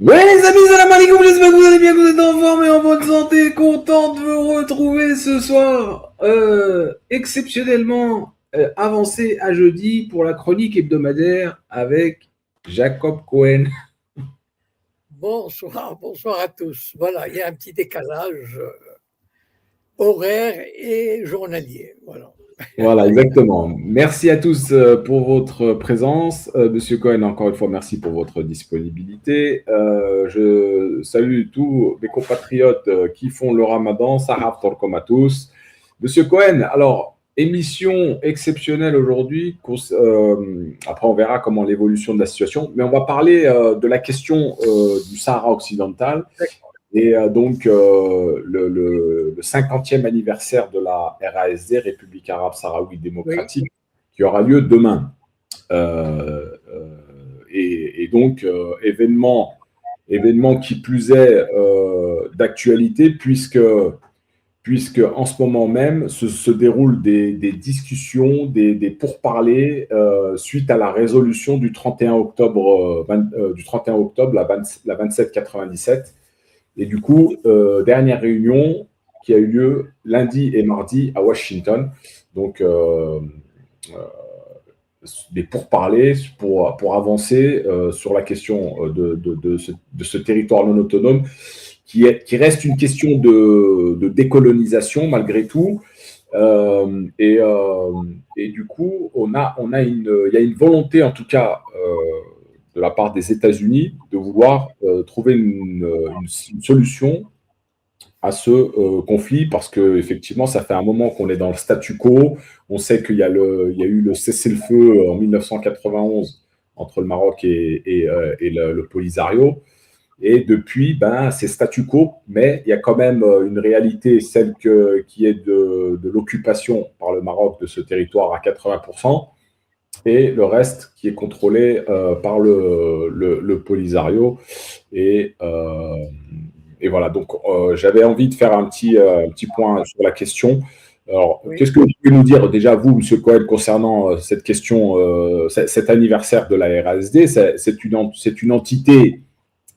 Ouais les amis, salam alaikum, j'espère que vous allez bien, que vous êtes en forme et en bonne santé, content de vous retrouver ce soir, exceptionnellement avancé à jeudi pour la chronique hebdomadaire avec Jacob Cohen. Bonsoir, bonsoir à tous. Voilà, il y a un petit décalage horaire et journalier. Voilà. Voilà, exactement. Merci à tous pour votre présence. Monsieur Cohen, encore une fois, merci pour votre disponibilité. Je salue tous mes compatriotes qui font le ramadan. Sahaf Torkom à tous. Monsieur Cohen, alors, émission exceptionnelle aujourd'hui. Après, on verra comment l'évolution de la situation. Mais on va parler de la question du Sahara occidental. Et donc, le 50e anniversaire de la RASD, République arabe sahraoui Oui, démocratique, qui aura lieu demain. Et donc, événement qui plus est d'actualité, puisque en ce moment même se déroulent des discussions, des pourparlers suite à la résolution du 31 octobre, du 31 octobre la 2797. Et du coup, dernière réunion qui a eu lieu lundi et mardi à Washington. Donc, des pourparlers pour avancer sur la question de ce territoire non autonome qui reste une question de décolonisation malgré tout. Et du coup, il y a une volonté, en tout cas, de la part des États-Unis, de vouloir trouver une solution à ce conflit parce que effectivement, ça fait un moment qu'on est dans le statu quo. On sait il y a eu le cessez-le-feu en 1991 entre le Maroc et le Polisario. Et depuis, ben, c'est statu quo, mais il y a quand même une réalité, qui est de l'occupation par le Maroc de ce territoire à 80%, et le reste qui est contrôlé par le Polisario. Et, euh, et voilà, donc j'avais envie de faire un petit point sur la question. Alors, oui. qu'est-ce que vous pouvez nous dire déjà, vous, M. Cohen, concernant cette question, cet anniversaire de la RASD? C'est une entité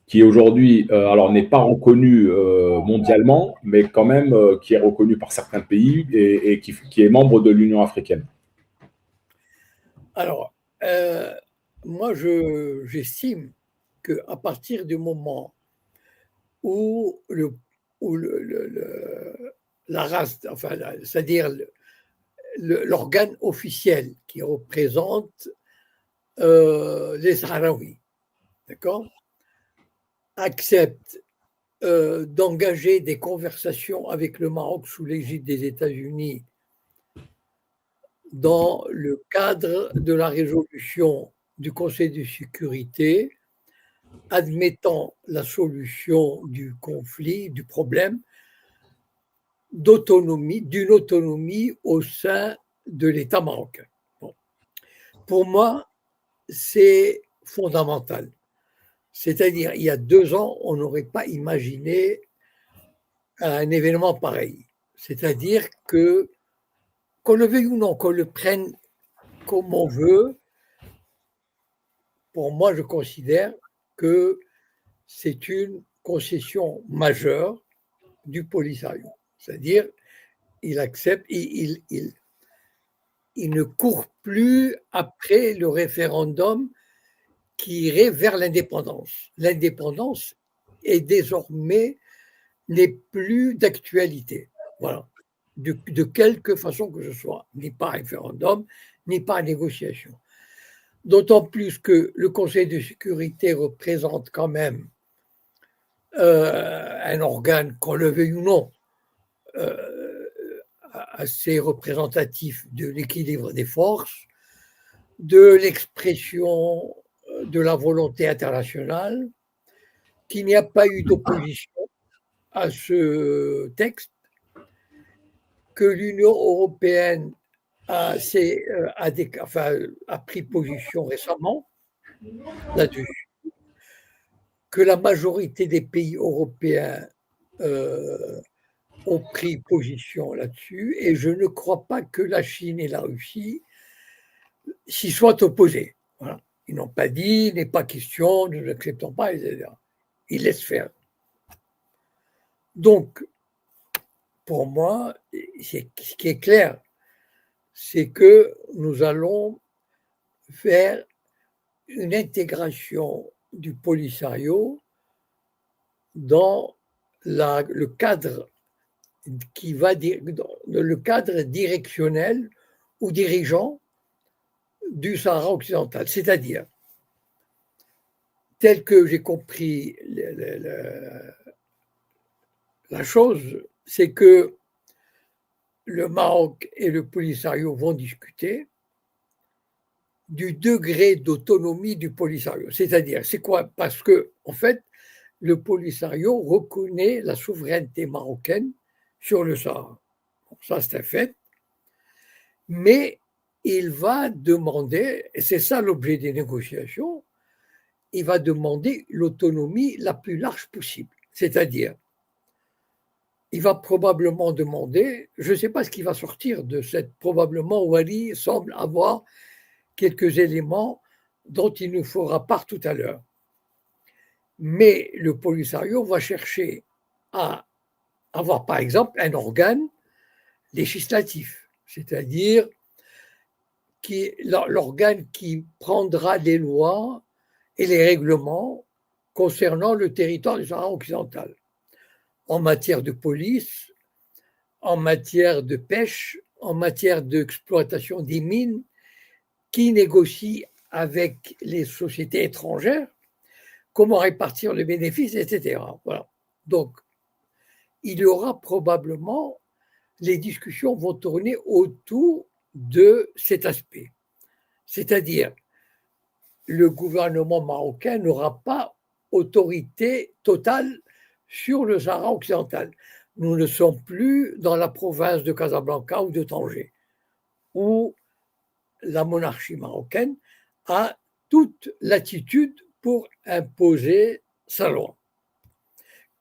qui aujourd'hui, alors n'est pas reconnue mondialement, mais quand même qui est reconnue par certains pays et qui est membre de l'Union africaine. Alors, moi, j'estime qu'à partir du moment où, la race, enfin, c'est-à-dire l'organe officiel qui représente les Sahraouis, d'accord, accepte d'engager des conversations avec le Maroc sous l'égide des États-Unis dans le cadre de la résolution du Conseil de sécurité, admettant la solution du conflit, du problème d'autonomie, d'une autonomie au sein de l'État marocain. Bon. Pour moi, c'est fondamental. C'est-à-dire, il y a 2 ans, on n'aurait pas imaginé un événement pareil. C'est-à-dire que, qu'on le veuille ou non, qu'on le prenne comme on veut, pour moi, je considère que c'est une concession majeure du Polisario. C'est-à-dire, il accepte, il ne court plus après le référendum qui irait vers l'indépendance. L'indépendance est désormais n'est plus d'actualité. Voilà. De quelque façon que ce soit, ni par référendum, ni par négociation. D'autant plus que le Conseil de sécurité représente quand même un organe, qu'on le veuille ou non, assez représentatif de l'équilibre des forces, de l'expression de la volonté internationale, qu'il n'y a pas eu d'opposition à ce texte, que l'Union européenne a pris position récemment là-dessus, que la majorité des pays européens ont pris position là-dessus, et je ne crois pas que la Chine et la Russie s'y soient opposés. Voilà. Ils n'ont pas dit, il n'est pas question, nous n'acceptons pas, etc. il laisse faire. Donc, pour moi, ce qui est clair, c'est que nous allons faire une intégration du Polisario dans le cadre le cadre directionnel ou dirigeant du Sahara occidental. C'est-à-dire, tel que j'ai compris la chose, c'est que le Maroc et le Polisario vont discuter du degré d'autonomie du Polisario. C'est-à-dire, c'est quoi? Parce que, en fait, le Polisario reconnaît la souveraineté marocaine sur le Sahara. Bon, ça, c'est un fait. Mais il va demander, et c'est ça l'objet des négociations, il va demander l'autonomie la plus large possible. C'est-à-dire, il va probablement demander, je ne sais pas ce qui va sortir de cette, probablement Wali semble avoir quelques éléments dont il nous fera part tout à l'heure. Mais le Polisario va chercher à avoir, par exemple, un organe législatif, c'est-à-dire l'organe qui prendra les lois et les règlements concernant le territoire du Sahara occidental, en matière de police, en matière de pêche, en matière d'exploitation des mines, qui négocie avec les sociétés étrangères, comment répartir les bénéfices, etc. Voilà. Donc, il y aura probablement, les discussions vont tourner autour de cet aspect. C'est-à-dire, le gouvernement marocain n'aura pas autorité totale sur le Sahara occidental. Nous ne sommes plus dans la province de Casablanca ou de Tanger, où la monarchie marocaine a toute latitude pour imposer sa loi,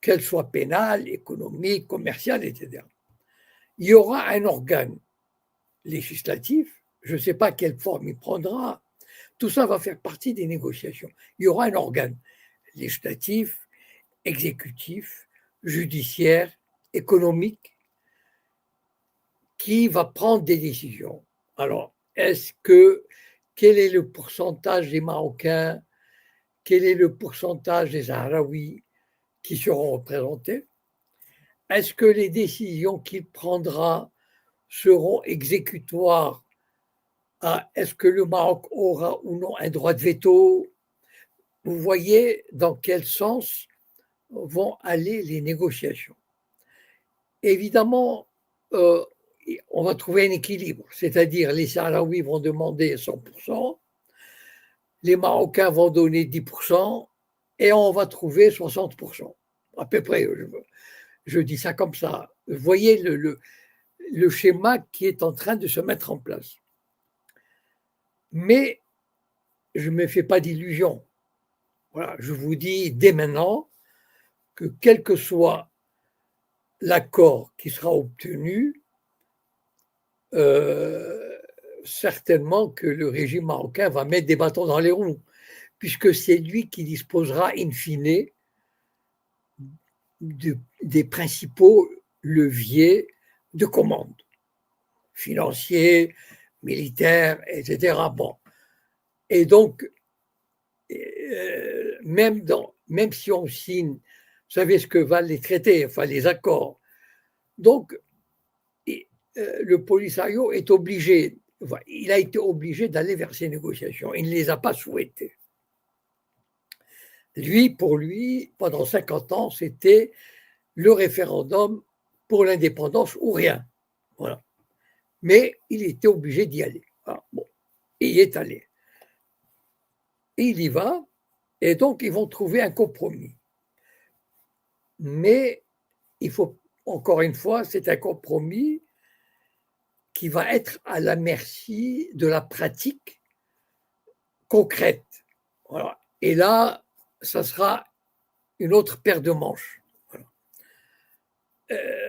qu'elle soit pénale, économique, commerciale, etc. Il y aura un organe législatif, je ne sais pas quelle forme il prendra, tout ça va faire partie des négociations. Il y aura un organe législatif, exécutif, judiciaire, économique, qui va prendre des décisions. Alors, quel est le pourcentage des Marocains, quel est le pourcentage des Sahraouis qui seront représentés? Est-ce que les décisions qu'il prendra seront exécutoires? Est-ce que le Maroc aura ou non un droit de veto? Vous voyez dans quel sens vont aller les négociations. Évidemment, on va trouver un équilibre, c'est-à-dire les Sahraouis vont demander 100%, les Marocains vont donner 10% et on va trouver 60%. À peu près, je dis ça comme ça. Vous voyez le schéma qui est en train de se mettre en place. Mais je ne me fais pas d'illusions. Voilà, je vous dis dès maintenant que quel que soit l'accord qui sera obtenu, certainement que le régime marocain va mettre des bâtons dans les roues, puisque c'est lui qui disposera in fine des principaux leviers de commande, financiers, militaires, etc. Bon. Et donc, même si on signe, vous savez ce que valent les traités, enfin les accords. Donc, le Polisario est obligé, il a été obligé d'aller vers ces négociations. Il ne les a pas souhaitées. Pour lui, pendant 50 ans, c'était le référendum pour l'indépendance ou rien. Voilà. Mais il était obligé d'y aller. Ah, bon. Et il est allé. Et il y va, et donc ils vont trouver un compromis. Mais il faut, encore une fois, c'est un compromis qui va être à la merci de la pratique concrète. Voilà. Et là, ça sera une autre paire de manches. Voilà.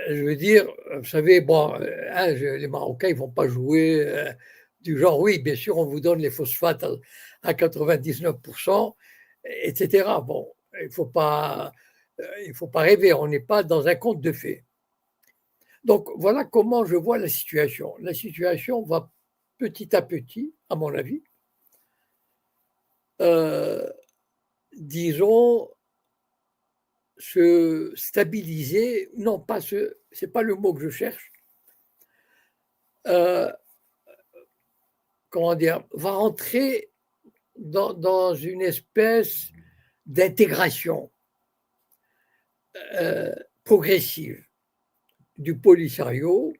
Je veux dire, vous savez, bon, les Marocains, ils ne vont pas jouer du genre, oui, bien sûr, on vous donne les phosphates à 99%, etc. Bon, il faut pas rêver, on n'est pas dans un conte de fées. Donc voilà comment je vois la situation. La situation va petit à petit, à mon avis, disons, se stabiliser, non pas c'est pas le mot que je cherche, comment dire, va rentrer dans une espèce d'intégration progressive du Polisario.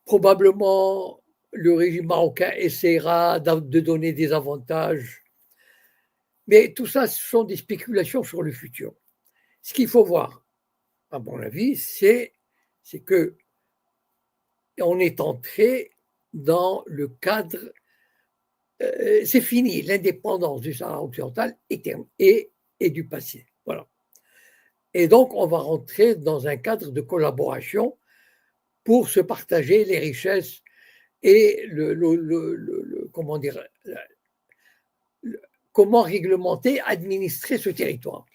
Probablement, le régime marocain essaiera de donner des avantages, mais tout ça, ce sont des spéculations sur le futur. Ce qu'il faut voir, à mon avis, c'est que on est entré dans le cadre, c'est fini, l'indépendance du Sahara occidental est du passé. Voilà. Et donc, on va rentrer dans un cadre de collaboration pour se partager les richesses et comment dire, comment réglementer, administrer ce territoire.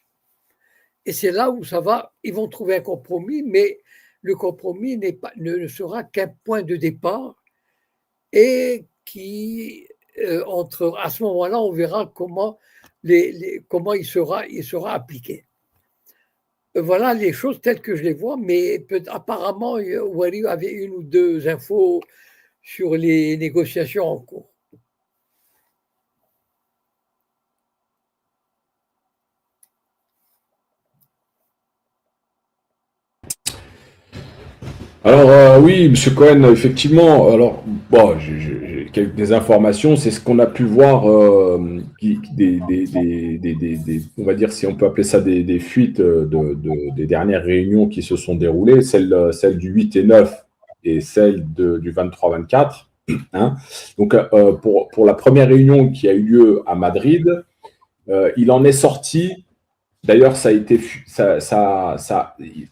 Et c'est là où ça va, ils vont trouver un compromis, mais le compromis ne sera qu'un point de départ et qui, à ce moment-là, on verra comment il sera appliqué. Voilà les choses telles que je les vois, mais apparemment, Wari avait une ou deux infos sur les négociations en cours. Alors oui, Monsieur Cohen, effectivement. Alors bon, j'ai des informations. C'est ce qu'on a pu voir, on va dire si on peut appeler ça des fuites des dernières réunions qui se sont déroulées, celle du 8 et 9 et celle du 23-24. Hein. Donc pour la première réunion qui a eu lieu à Madrid, il en est sorti. D'ailleurs,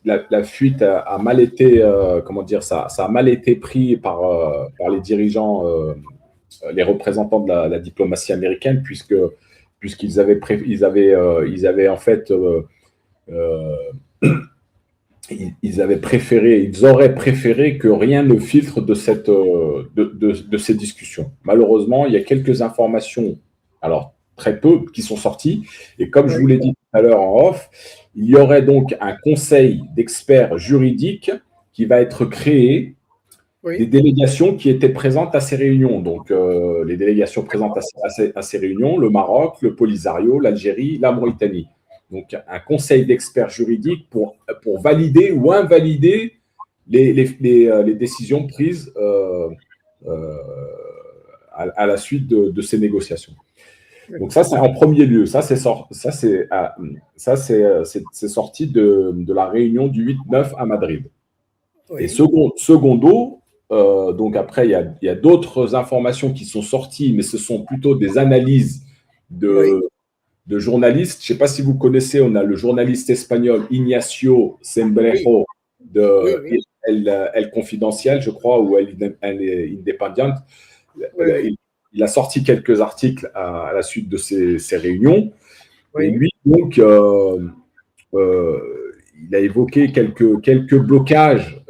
la fuite a mal été, comment dire, ça a mal été pris par les dirigeants, les représentants de la diplomatie américaine, puisqu'ils avaient, ils avaient en fait, euh, ils auraient préféré que rien ne filtre de ces discussions. Malheureusement, il y a quelques informations, alors très peu, qui sont sorties. Et comme je vous l'ai dit tout à l'heure en off, il y aurait donc un conseil d'experts juridiques qui va être créé, des délégations qui étaient présentes à ces réunions. Donc, les délégations présentes à ces réunions, le Maroc, le Polisario, l'Algérie, la Mauritanie. Donc, un conseil d'experts juridiques pour valider ou invalider les décisions prises à la suite de ces négociations. Donc ça, c'est en premier lieu. Ça, c'est sorti de la réunion du 8-9 à Madrid. Oui. Et secondo, donc après, il y a d'autres informations qui sont sorties, mais ce sont plutôt des analyses de journalistes. Je ne sais pas si vous connaissez, on a le journaliste espagnol Ignacio Sembrejo de El Confidencial, je crois, ou El Independiente. Il a sorti quelques articles à la suite de ces réunions. Et lui, donc, il a évoqué quelques blocages,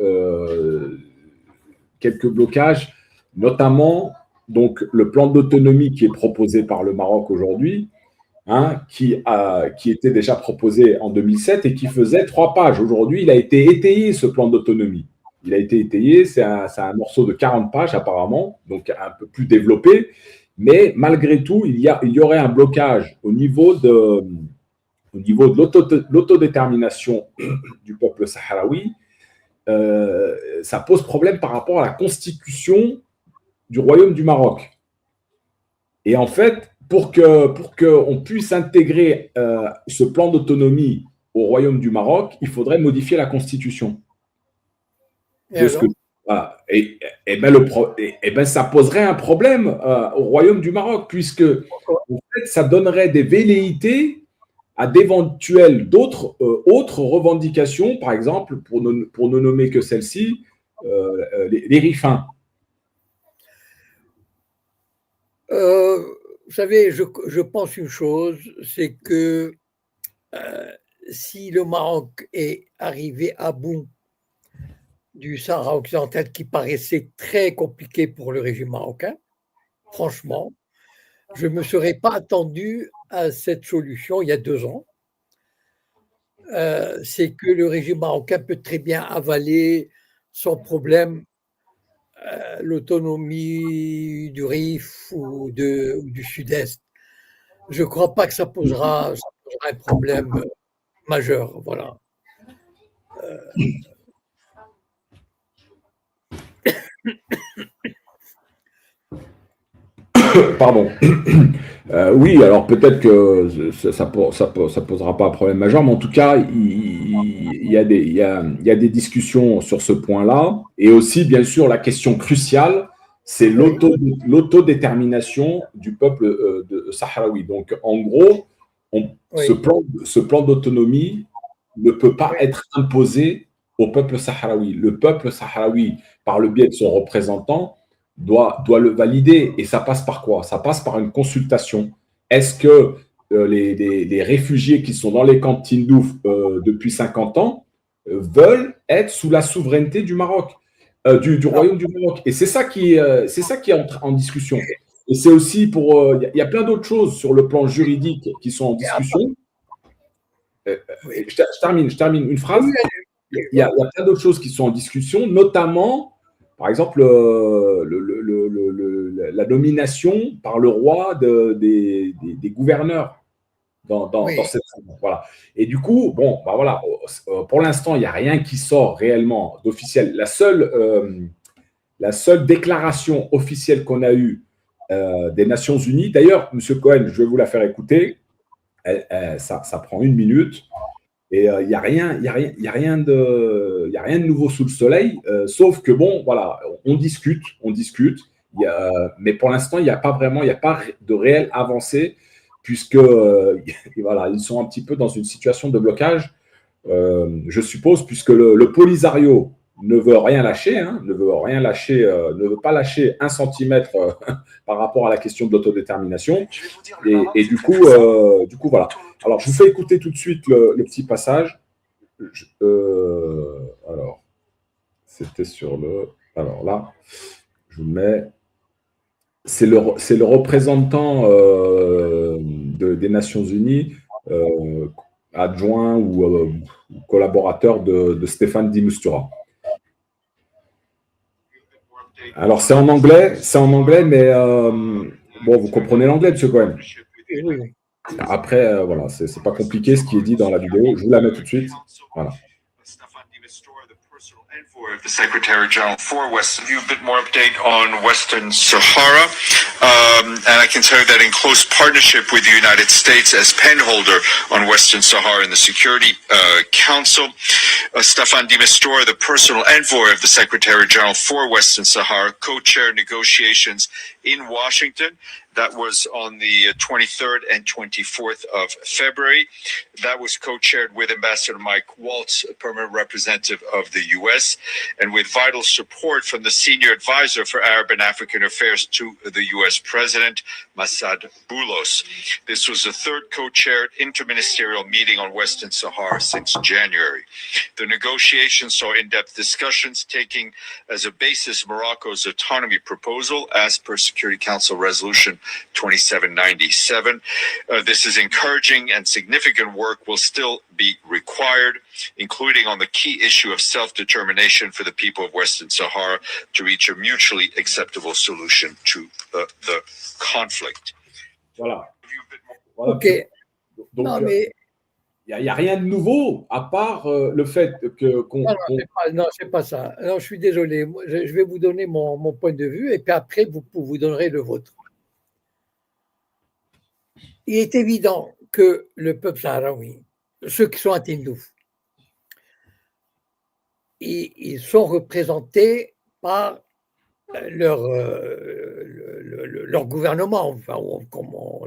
notamment donc, le plan d'autonomie qui est proposé par le Maroc aujourd'hui, hein, qui était déjà proposé en 2007 et qui faisait 3 pages. Aujourd'hui, il a été étayé, ce plan d'autonomie. Il a été étayé, c'est un morceau de 40 pages apparemment, donc un peu plus développé, mais malgré tout, il y aurait un blocage au niveau de l'autodétermination du peuple sahraoui. Ça pose problème par rapport à la constitution du Royaume du Maroc. Et en fait, pour qu'on puisse intégrer ce plan d'autonomie au Royaume du Maroc, il faudrait modifier la constitution. Ça poserait un problème au Royaume du Maroc, puisque en fait, ça donnerait des velléités à d'éventuelles autres revendications, par exemple, pour ne nommer que celle-ci, les rifins. Vous savez, je pense une chose, c'est que si le Maroc est arrivé à bout du Sahara occidental qui paraissait très compliqué pour le régime marocain, franchement, je ne me serais pas attendu à cette solution il y a 2 ans. C'est que le régime marocain peut très bien avaler sans problème l'autonomie du Rif ou du Sud-Est. Je ne crois pas que ça posera un problème majeur. Voilà. Pardon. Oui, alors peut-être que ça posera pas un problème majeur, mais en tout cas, il y a des discussions sur ce point-là. Et aussi, bien sûr, la question cruciale, c'est Oui, l'autodétermination du peuple sahraoui. Donc, en gros, ce oui, plan d'autonomie ne peut pas oui. être imposé au peuple sahraoui. Le peuple sahraoui, par le biais de son représentant, doit le valider. Et ça passe par quoi? Ça passe par une consultation. Est-ce que les réfugiés qui sont dans les camps de Tindouf depuis 50 ans veulent être sous la souveraineté du Maroc, du Non, royaume du Maroc? Et c'est ça qui est en discussion. Et c'est aussi pour. Il y a plein d'autres choses sur le plan juridique qui sont en mais à part- discussion. oui, Je termine une oui, phrase. allez, Il y a plein d'autres choses qui sont en discussion, notamment, par exemple, la nomination par le roi des gouverneurs dans oui, cette. Voilà. Et du coup, bon, bah voilà, pour l'instant, il n'y a rien qui sort réellement d'officiel. La seule déclaration officielle qu'on a eue des Nations Unies, d'ailleurs, M. Cohen, je vais vous la faire écouter, ça prend 1 minute. Et il n'y a rien, y a rien de nouveau sous le soleil, sauf que bon, voilà, on discute, mais pour l'instant, il n'y a pas de réelle avancée, puisque voilà, ils sont un petit peu dans une situation de blocage, je suppose, puisque le Polisario ne veut rien lâcher, hein, ne veut pas lâcher 1 centimètre par rapport à la question de l'autodétermination. Et du coup, voilà. Alors, je vous fais écouter tout de suite le petit passage. Alors, c'était sur le. Alors là, je vous mets. C'est le représentant des Nations Unies, adjoint ou collaborateur de Stéphane Di Mistura. Alors, c'est en anglais, mais bon, vous comprenez l'anglais, M. Cohen. oui. Après, voilà, c'est pas compliqué ce qui est dit dans la vidéo. Je vous la mets tout de suite. Voilà. Of the Secretary General for Western. Give you a bit more update on Western Sahara. And I can tell you that in close partnership with the United States as penholder on Western Sahara in the Security Council, Staffan de Mistura, the personal envoy of the Secretary General for Western Sahara, co-chaired negotiations in Washington. That was on the 23rd and 24th of February. That was co-chaired with Ambassador Mike Waltz, a permanent representative of the U.S., and with vital support from the senior advisor for Arab and African affairs to the U.S. President, Massad Boulos. This was the third co-chaired interministerial meeting on Western Sahara since January. The negotiations saw in-depth discussions taking as a basis Morocco's autonomy proposal as per Security Council Resolution 2797. This is encouraging, and significant work will still be required, including on the key issue of self-determination for the people of Western Sahara to reach a mutually acceptable solution to the conflict. Voilà. Ok. Donc, Non, mais il n'y a rien de nouveau, à part le fait non, c'est pas ça. Non, je suis désolé. Je vais vous donner mon point de vue et puis après, vous donnerez le vôtre. Il est évident que le peuple sahraoui, ceux qui sont à Tindouf, ils sont représentés par leur gouvernement. Enfin,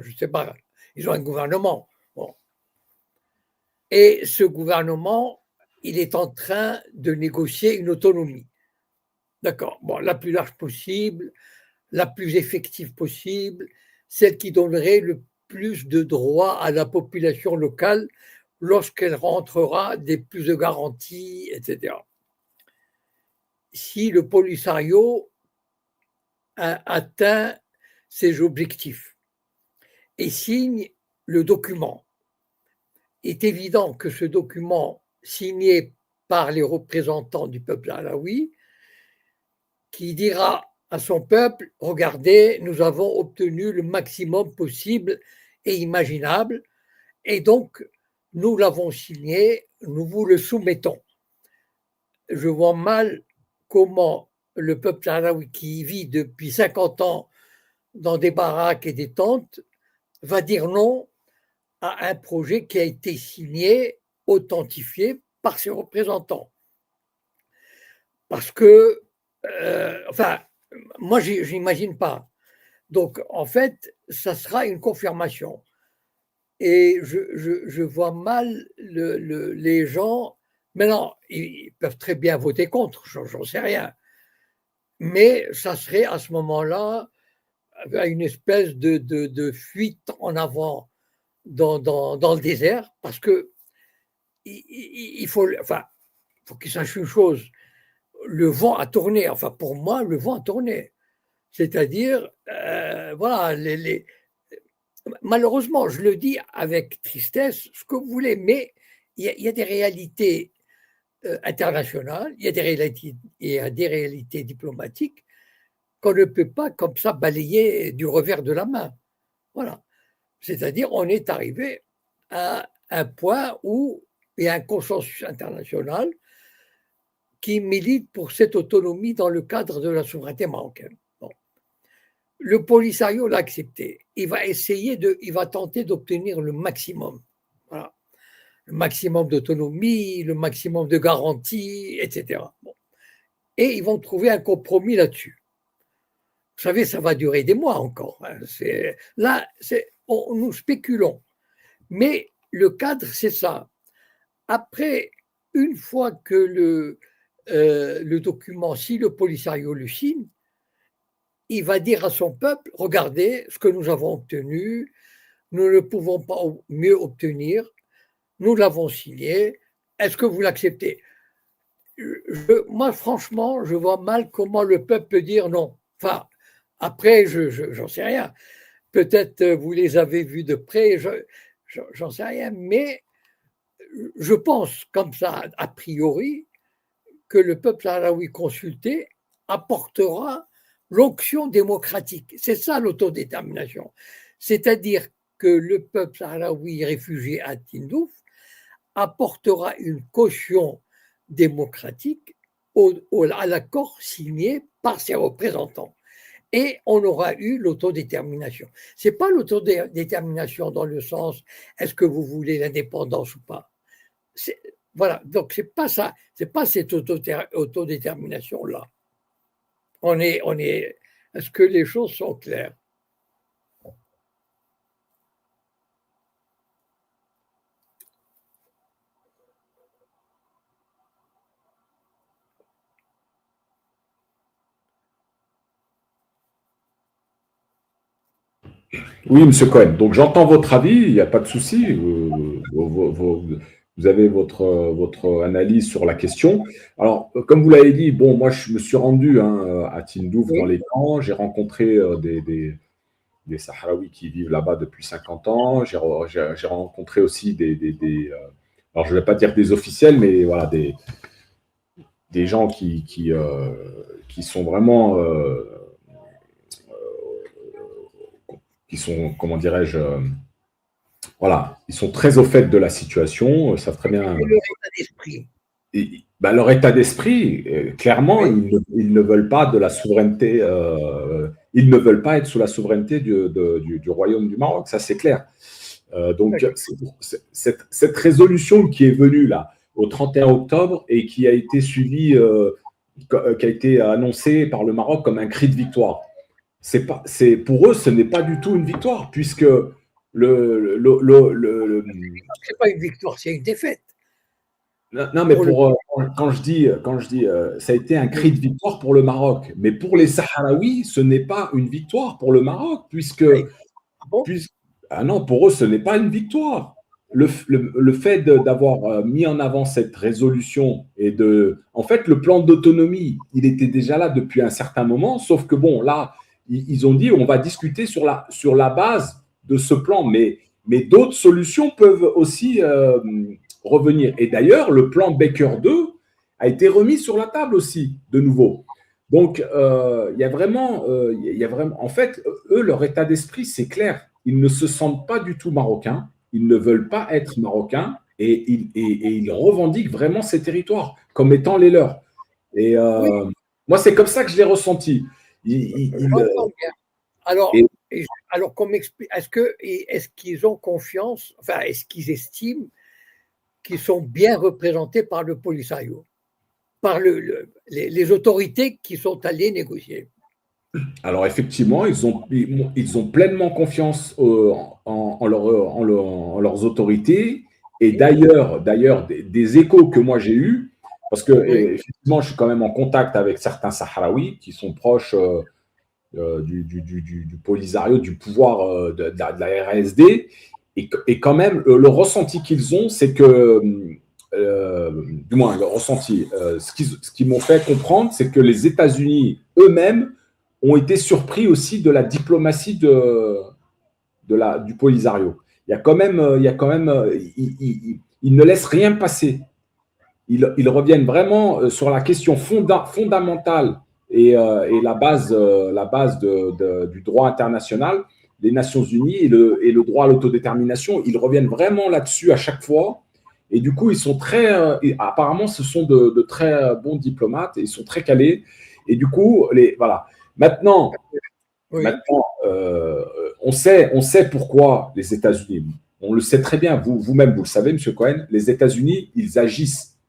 je ne sais pas, ils ont un gouvernement. Bon. Et ce gouvernement, il est en train de négocier une autonomie. D'accord. Bon, la plus large possible, la plus effective possible, celle qui donnerait le plus de droits à la population locale lorsqu'elle rentrera des plus de garanties, etc. Si le Polisario a atteint ses objectifs et signe le document, est évident que ce document signé par les représentants du peuple alaoui, qui dira à son peuple, regardez, nous avons obtenu le maximum possible et imaginable, et donc nous l'avons signé, nous vous le soumettons. Je vois mal comment le peuple alaoui qui vit depuis 50 ans dans des baraques et des tentes va dire non à un projet qui a été signé, authentifié par ses représentants. Parce que, moi, je n'imagine pas. Donc, en fait, ça sera une confirmation. Et je vois mal les gens. Maintenant, ils peuvent très bien voter contre, j'en sais rien. Mais ça serait à ce moment-là une espèce de fuite en avant dans le désert, parce que il faut qu'ils sachent une chose, le vent a tourné, enfin pour moi, le vent a tourné. C'est-à-dire, voilà, malheureusement, je le dis avec tristesse, ce que vous voulez, mais il y a des réalités internationales, il y a des réalités diplomatiques qu'on ne peut pas comme ça balayer du revers de la main. Voilà. C'est-à-dire, on est arrivé à un point où il y a un consensus international qui milite pour cette autonomie dans le cadre de la souveraineté marocaine. Bon. Le Polisario l'a accepté. Il va tenter d'obtenir le maximum. Voilà. Le maximum d'autonomie, le maximum de garanties, etc. Bon. Et ils vont trouver un compromis là-dessus. Vous savez, ça va durer des mois encore. Hein. Nous spéculons. Mais le cadre, c'est ça. Après, une fois que le document, si le Polisario le signe, il va dire à son peuple, regardez ce que nous avons obtenu, nous ne pouvons pas mieux obtenir, nous l'avons signé, est-ce que vous l'acceptez? Moi, franchement, je vois mal comment le peuple peut dire non. Enfin, après, j'en sais rien. Peut-être vous les avez vus de près, j'en sais rien, mais je pense comme ça, a priori, que le peuple alaoui consulté apportera l'onction démocratique. C'est ça l'autodétermination. C'est-à-dire que le peuple alaoui réfugié à Tindouf apportera une caution démocratique à l'accord signé par ses représentants. Et on aura eu l'autodétermination. Ce n'est pas l'autodétermination dans le sens est-ce que vous voulez l'indépendance ou pas. Voilà, donc c'est pas ça, c'est pas cette autodétermination-là. Est-ce que les choses sont claires? Oui, M. Cohen. Donc, j'entends votre avis, il n'y a pas de souci. Vous avez votre analyse sur la question. Alors, comme vous l'avez dit, bon, moi, je me suis rendu à Tindouf dans les camps. J'ai rencontré des Sahraouis qui vivent là-bas depuis 50 ans. J'ai rencontré aussi alors, je ne vais pas dire des officiels, mais voilà, des gens qui sont vraiment... qui sont, comment dirais-je, voilà, ils sont très au fait de la situation, savent très bien. Leur état d'esprit. Leur état d'esprit, clairement, ils ne veulent pas de la souveraineté, ils ne veulent pas être sous la souveraineté du Royaume du Maroc, ça c'est clair. Donc, cette résolution qui est venue là, au 31 octobre et qui a été suivie, qui a été annoncée par le Maroc comme un cri de victoire. Pour eux, ce n'est pas du tout une victoire, puisque c'est pas une victoire, c'est une défaite. Non, mais quand je dis, ça a été un cri de victoire pour le Maroc, mais pour les Sahraouis, ce n'est pas une victoire pour le Maroc, puisque non, pour eux, ce n'est pas une victoire. le fait d'avoir mis en avant cette résolution en fait, le plan d'autonomie, il était déjà là depuis un certain moment, sauf que bon, là, ils ont dit on va discuter sur la base de ce plan, mais d'autres solutions peuvent aussi revenir. Et d'ailleurs, le plan Baker 2 a été remis sur la table aussi, de nouveau. Donc, il y a vraiment, en fait, eux, leur état d'esprit, c'est clair. Ils ne se sentent pas du tout marocains. Ils ne veulent pas être marocains et ils revendiquent vraiment ces territoires comme étant les leurs. Et moi, c'est comme ça que je l'ai ressenti. Alors, est-ce qu'ils ont confiance, enfin, est-ce qu'ils estiment qu'ils sont bien représentés par le Polisario, par les autorités qui sont allées négocier? Alors effectivement, ils ont pleinement confiance en leurs autorités. Et d'ailleurs, des échos que moi j'ai eus, parce que effectivement, je suis quand même en contact avec certains Sahraouis qui sont proches du Polisario, du pouvoir de la RSD. Et quand même, le ressenti qu'ils ont, c'est que, du moins le ressenti, ce qu'ils m'ont fait comprendre, c'est que les États-Unis eux-mêmes ont été surpris aussi de la diplomatie du Polisario. Il y a quand même, ils ne laissent rien passer. Ils reviennent vraiment sur la question fondamentale et la base du droit international, les Nations Unies et le droit à l'autodétermination. Ils reviennent vraiment là-dessus à chaque fois. Et du coup, ils sont apparemment, ce sont de très bons diplomates et ils sont très calés. Et du coup, voilà. Maintenant, on sait pourquoi les États-Unis, on le sait très bien, vous-même, vous le savez, M. Cohen, les États-Unis, ils agissent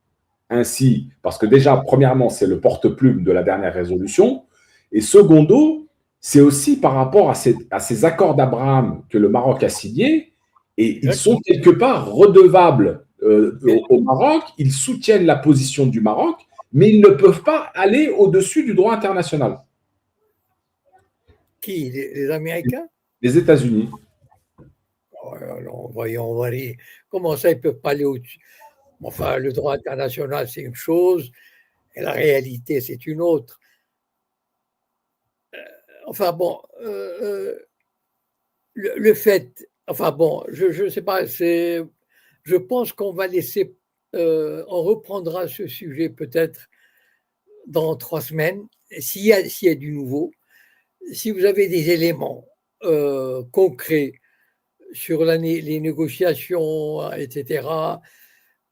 ainsi, parce que déjà, premièrement, c'est le porte-plume de la dernière résolution, et secondo, c'est aussi par rapport à ces accords d'Abraham que le Maroc a signés, et ils sont quelque part redevables au Maroc, ils soutiennent la position du Maroc, mais ils ne peuvent pas aller au-dessus du droit international. Qui? Les Américains? Les États-Unis. Alors, voyons, comment ça, ils ne peuvent pas aller au-dessus? Enfin, le droit international, c'est une chose, et la réalité, c'est une autre. Enfin bon, le fait, enfin bon, je ne sais pas, je pense qu'on va laisser, on reprendra ce sujet peut-être dans 3 semaines, s'il y a du nouveau. Si vous avez des éléments concrets sur les négociations, etc.,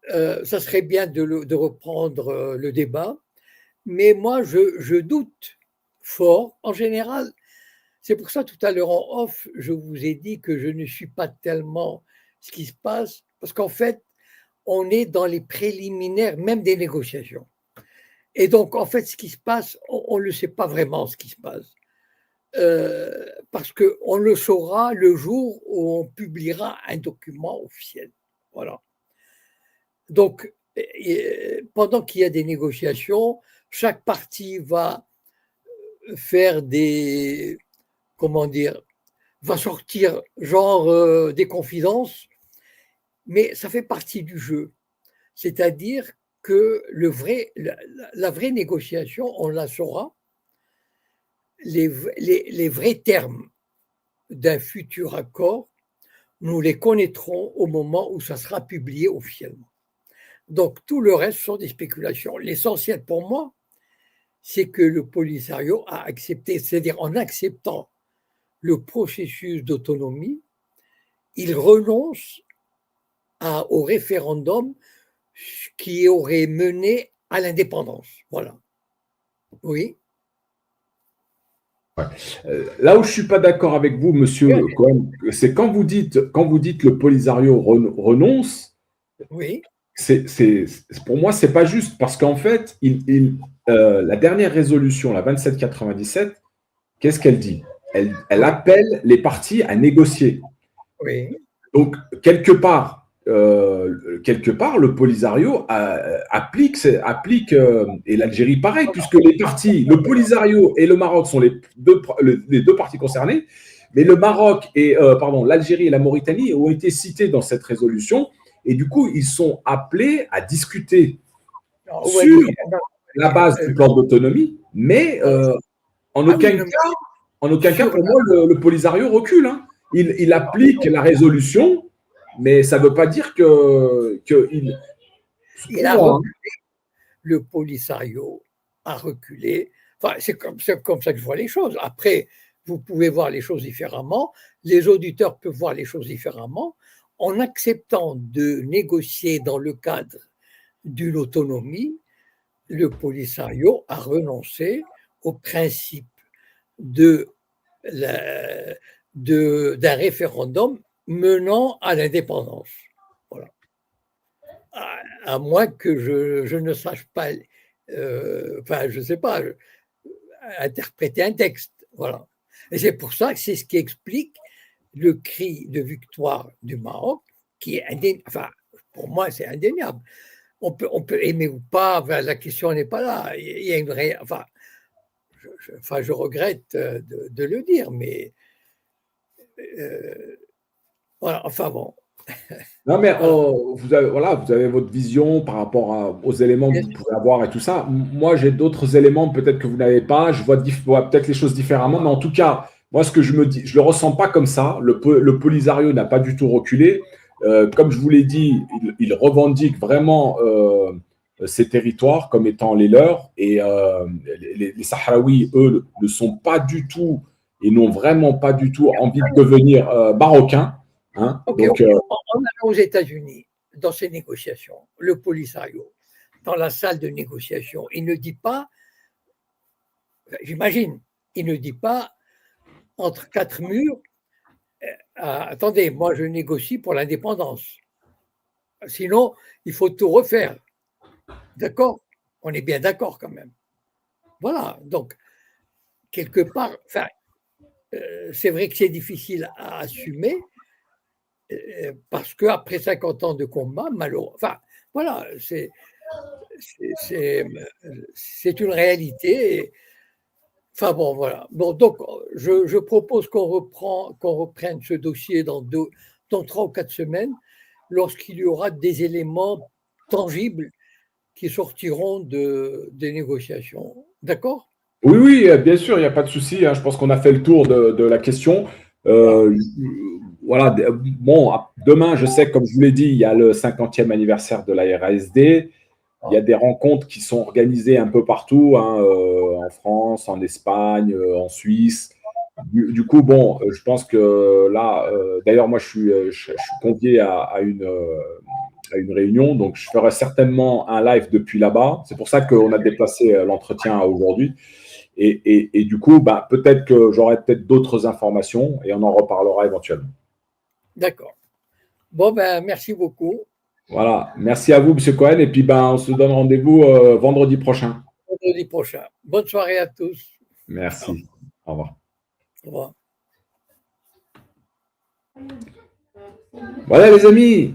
ça serait bien de reprendre le débat. Mais moi, je doute fort, en général. C'est pour ça, tout à l'heure en off, je vous ai dit que je ne suis pas tellement ce qui se passe, parce qu'en fait, on est dans les préliminaires même des négociations. Et donc, en fait, ce qui se passe, on ne le sait pas vraiment ce qui se passe. Parce qu'on le saura le jour où on publiera un document officiel. Voilà. Donc, pendant qu'il y a des négociations, chaque partie va faire va sortir genre des confidences, mais ça fait partie du jeu. C'est-à-dire que la vraie négociation, on la saura. Les vrais termes d'un futur accord, nous les connaîtrons au moment où ça sera publié officiellement. Donc, tout le reste sont des spéculations. L'essentiel pour moi, c'est que le Polisario a accepté, c'est-à-dire en acceptant le processus d'autonomie, il renonce au référendum qui aurait mené à l'indépendance. Voilà. Oui. Là où je ne suis pas d'accord avec vous, monsieur Cohen, c'est quand vous dites le Polisario renonce, oui. Pour moi, ce n'est pas juste, parce qu'en fait, la dernière résolution, la 2797, qu'est-ce qu'elle dit ? Elle appelle les parties à négocier. Oui. Donc, quelque part, le Polisario applique et l'Algérie pareil, puisque les parties, le Polisario et le Maroc sont les deux parties concernées, Mais le Maroc et l'Algérie et la Mauritanie ont été cités dans cette résolution et du coup, ils sont appelés à discuter sur la base du plan d'autonomie, mais en aucun cas, pour moi, le Polisario recule. Hein. Il applique la résolution, mais ça ne veut pas dire qu'il. Il a reculé. Le Polisario a reculé. Enfin, c'est comme ça que je vois les choses. Après, vous pouvez voir les choses différemment. Les auditeurs peuvent voir les choses différemment. En acceptant de négocier dans le cadre d'une autonomie, le Polisario a renoncé au principe d'un référendum menant à l'indépendance. Voilà. À moins que je ne sache pas, je ne sais pas, interpréter un texte. Voilà. Et c'est pour ça que c'est ce qui explique le cri de victoire du Maroc, qui est indéniable. Enfin, pour moi, c'est indéniable. On peut aimer ou pas, la question n'est pas là. Il y a une je regrette de le dire, mais voilà, enfin bon. Non, mais vous avez votre vision par rapport aux éléments que vous pouvez avoir et tout ça. Moi, j'ai d'autres éléments peut-être que vous n'avez pas. Je vois peut-être les choses différemment, mais en tout cas, moi, ce que je me dis, je le ressens pas comme ça. Le Polisario n'a pas du tout reculé. Comme je vous l'ai dit, il revendique vraiment ces territoires comme étant les leurs. Et les Sahraouis, eux, ne sont pas du tout et n'ont vraiment pas du tout envie de devenir marocains. Hein? Okay, donc, en allant aux États-Unis, dans ces négociations, le Polisario, dans la salle de négociation, il ne dit pas, j'imagine, il ne dit pas entre quatre murs, attendez, moi je négocie pour l'indépendance. Sinon, il faut tout refaire. D'accord? On est bien d'accord quand même. Voilà, donc, quelque part, c'est vrai que c'est difficile à assumer, parce qu'après 50 ans de combat, malheureusement, voilà, c'est une réalité. Enfin bon, voilà. Bon, donc, je propose qu'on reprenne ce dossier dans 3 ou 4 semaines, lorsqu'il y aura des éléments tangibles qui sortiront des négociations. D'accord? Oui, bien sûr, il n'y a pas de souci. Hein. Je pense qu'on a fait le tour de la question. Voilà, bon, demain, je sais, comme je vous l'ai dit, il y a le 50e anniversaire de la RASD. Il y a des rencontres qui sont organisées un peu partout, hein, en France, en Espagne, en Suisse. Du coup, bon, je pense que là, d'ailleurs, moi, je suis convié à une réunion, donc je ferai certainement un live depuis là-bas. C'est pour ça qu'on a déplacé l'entretien à aujourd'hui. Et du coup, peut-être que j'aurai peut-être d'autres informations et on en reparlera éventuellement. D'accord. Bon, merci beaucoup. Voilà. Merci à vous, M. Cohen. Et puis, on se donne rendez-vous vendredi prochain. Vendredi prochain. Bonne soirée à tous. Merci. Au revoir. Au revoir. Voilà, les amis.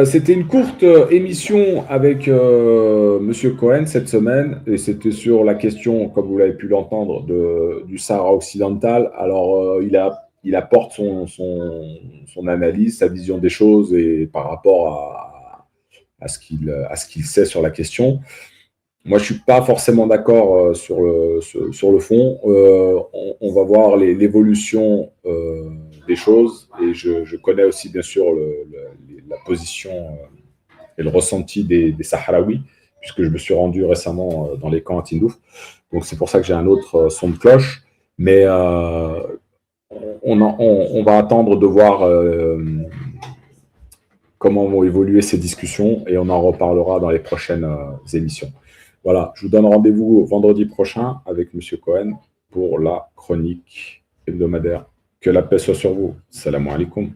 C'était une courte émission avec M. Cohen cette semaine. Et c'était sur la question, comme vous l'avez pu l'entendre, du Sahara occidental. Alors, il apporte son analyse, sa vision des choses et par rapport à ce qu'il sait sur la question. Moi, je ne suis pas forcément d'accord sur le fond. On va voir l'évolution des choses et je connais aussi, bien sûr, la position et le ressenti des Sahraouis, puisque je me suis rendu récemment dans les camps à Tindouf. Donc, c'est pour ça que j'ai un autre son de cloche. Mais on va attendre de voir comment vont évoluer ces discussions et on en reparlera dans les prochaines émissions. Voilà, je vous donne rendez-vous vendredi prochain avec M. Cohen pour la chronique hebdomadaire. Que la paix soit sur vous. Salam alaikum.